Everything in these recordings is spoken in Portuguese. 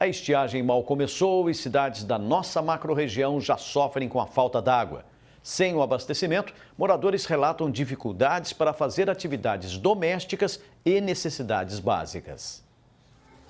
A estiagem mal começou e cidades da nossa macro-região já sofrem com a falta d'água. Sem o abastecimento, moradores relatam dificuldades para fazer atividades domésticas e necessidades básicas.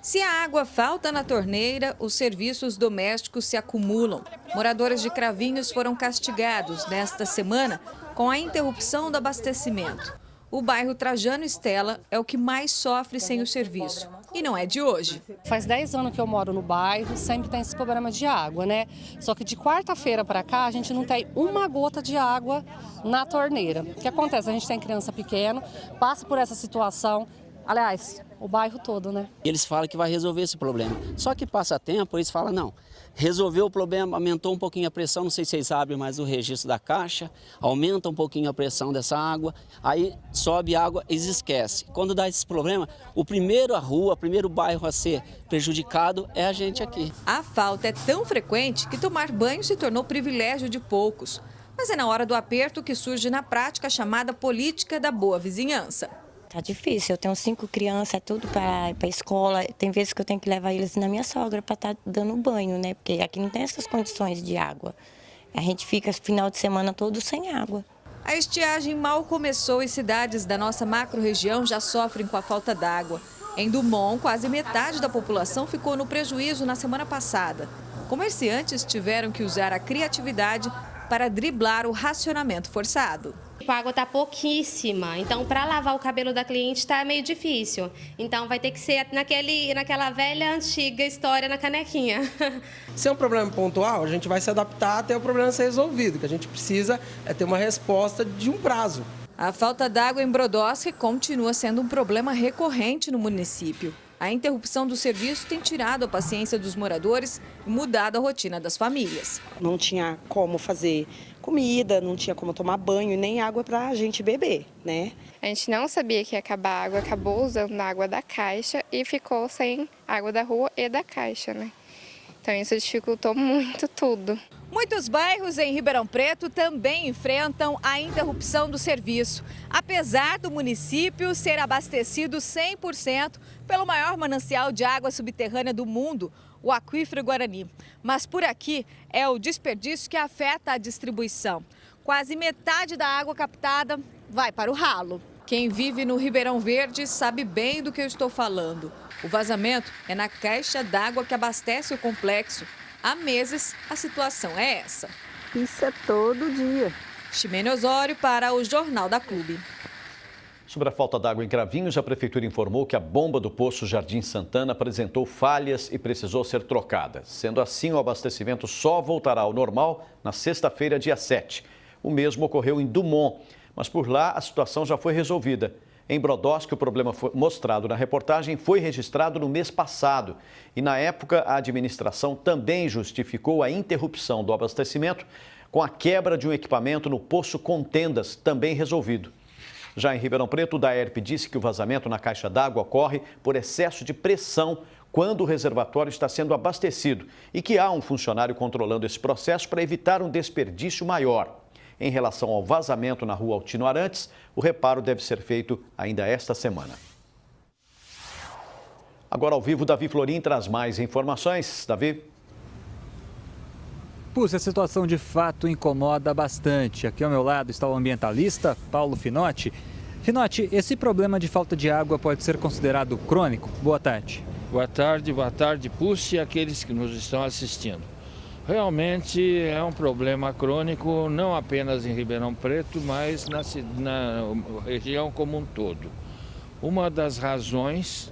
Se a água falta na torneira, os serviços domésticos se acumulam. Moradores de Cravinhos foram castigados nesta semana com a interrupção do abastecimento. O bairro Trajano Estela é o que mais sofre sem o serviço. E não é de hoje. Faz 10 anos que eu moro no bairro, sempre tem esse problema de água, né? Só que de quarta-feira para cá, a gente não tem uma gota de água na torneira. O que acontece? A gente tem criança pequena, passa por essa situação. Aliás, o bairro todo, né? Eles falam que vai resolver esse problema. Só que passa tempo, eles falam, não, resolveu o problema, aumentou um pouquinho a pressão, não sei se vocês sabem, mas o registro da caixa, aumenta um pouquinho a pressão dessa água, aí sobe água, eles esquecem. Quando dá esse problema, o primeiro bairro a ser prejudicado é a gente aqui. A falta é tão frequente que tomar banho se tornou privilégio de poucos. Mas é na hora do aperto que surge na prática a chamada política da boa vizinhança. Tá difícil, eu tenho 5 crianças, tudo para a escola. Tem vezes que eu tenho que levar eles na minha sogra para estar dando banho, né? Porque aqui não tem essas condições de água. A gente fica final de semana todo sem água. A estiagem mal começou e cidades da nossa macro-região já sofrem com a falta d'água. Em Dumont, quase metade da população ficou no prejuízo na semana passada. Comerciantes tiveram que usar a criatividade para driblar o racionamento forçado. A água está pouquíssima, então para lavar o cabelo da cliente está meio difícil. Então vai ter que ser naquela velha, antiga história na canequinha. Se é um problema pontual, a gente vai se adaptar até o problema ser resolvido. O que a gente precisa é ter uma resposta de um prazo. A falta d'água em Brodowski continua sendo um problema recorrente no município. A interrupção do serviço tem tirado a paciência dos moradores e mudado a rotina das famílias. Não tinha como fazer comida, não tinha como tomar banho, nem água para a gente beber, né? A gente não sabia que ia acabar a água, acabou usando a água da caixa e ficou sem água da rua e da caixa, né? Então isso dificultou muito tudo. Muitos bairros em Ribeirão Preto também enfrentam a interrupção do serviço. Apesar do município ser abastecido 100% pelo maior manancial de água subterrânea do mundo, o Aquífero Guarani. Mas por aqui é o desperdício que afeta a distribuição. Quase metade da água captada vai para o ralo. Quem vive no Ribeirão Verde sabe bem do que eu estou falando. O vazamento é na caixa d'água que abastece o complexo. Há meses, a situação é essa. Isso é todo dia. Ximene Osório para o Jornal da Clube. Sobre a falta d'água em Cravinhos, a prefeitura informou que a bomba do poço Jardim Santana apresentou falhas e precisou ser trocada. Sendo assim, o abastecimento só voltará ao normal na sexta-feira, dia 7. O mesmo ocorreu em Dumont, mas por lá a situação já foi resolvida. Em Brodowski, o problema mostrado na reportagem foi registrado no mês passado. E na época, a administração também justificou a interrupção do abastecimento com a quebra de um equipamento no poço Contendas, também resolvido. Já em Ribeirão Preto, o DAERP disse que o vazamento na caixa d'água ocorre por excesso de pressão quando o reservatório está sendo abastecido e que há um funcionário controlando esse processo para evitar um desperdício maior. Em relação ao vazamento na rua Altino Arantes, o reparo deve ser feito ainda esta semana. Agora ao vivo, Davi Florim traz mais informações. Davi? Puxa, a situação de fato incomoda bastante. Aqui ao meu lado está o ambientalista Paulo Finotti. Finotti, esse problema de falta de água pode ser considerado crônico? Boa tarde. Boa tarde, Puxa, e aqueles que nos estão assistindo. Realmente é um problema crônico, não apenas em Ribeirão Preto, mas na região como um todo. Uma das razões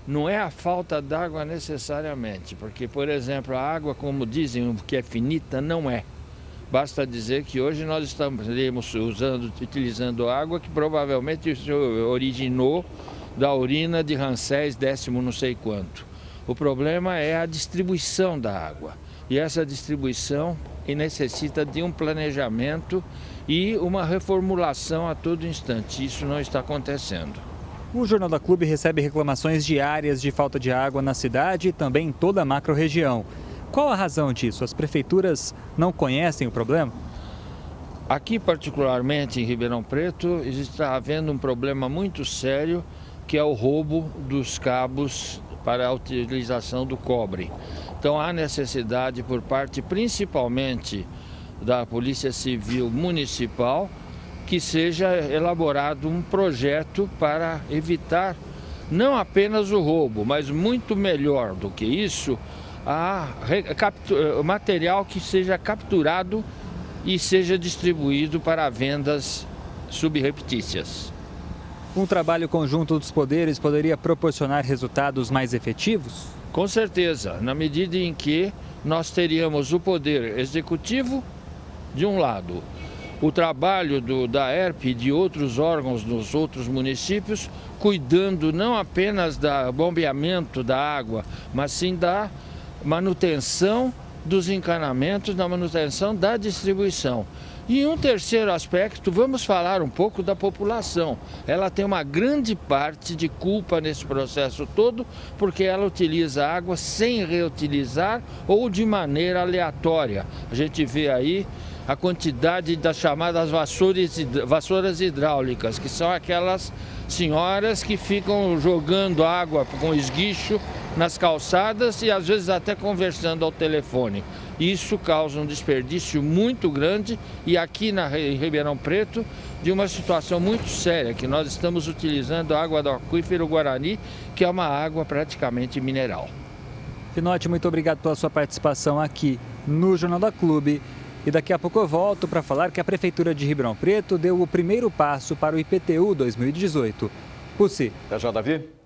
não é a falta d'água necessariamente, porque, por exemplo, a água, como dizem, que é finita, não é. Basta dizer que hoje nós estamos utilizando água que provavelmente originou da urina de Ramsés X não sei quanto. O problema é a distribuição da água. E essa distribuição necessita de um planejamento e uma reformulação a todo instante. Isso não está acontecendo. O Jornal da Clube recebe reclamações diárias de falta de água na cidade e também em toda a macro-região. Qual a razão disso? As prefeituras não conhecem o problema? Aqui, particularmente em Ribeirão Preto, está havendo um problema muito sério, que é o roubo dos cabos para a utilização do cobre. Então há necessidade por parte principalmente da Polícia Civil Municipal que seja elaborado um projeto para evitar não apenas o roubo, mas muito melhor do que isso, o material que seja capturado e seja distribuído para vendas subreptícias. Um trabalho conjunto dos poderes poderia proporcionar resultados mais efetivos? Com certeza, na medida em que nós teríamos o poder executivo, de um lado, o trabalho da ERP e de outros órgãos nos outros municípios, cuidando não apenas do bombeamento da água, mas sim da manutenção dos encanamentos, da manutenção da distribuição. E um terceiro aspecto, vamos falar um pouco da população. Ela tem uma grande parte de culpa nesse processo todo, porque ela utiliza água sem reutilizar ou de maneira aleatória. A gente vê aí a quantidade das chamadas vassouras hidráulicas, que são aquelas senhoras que ficam jogando água com esguicho nas calçadas e às vezes até conversando ao telefone. Isso causa um desperdício muito grande e aqui em Ribeirão Preto de uma situação muito séria, que nós estamos utilizando a água do aquífero Guarani, que é uma água praticamente mineral. Finotti, muito obrigado pela sua participação aqui no Jornal da Clube. E daqui a pouco eu volto para falar que a Prefeitura de Ribeirão Preto deu o primeiro passo para o IPTU 2018. Puci. Até já, Davi.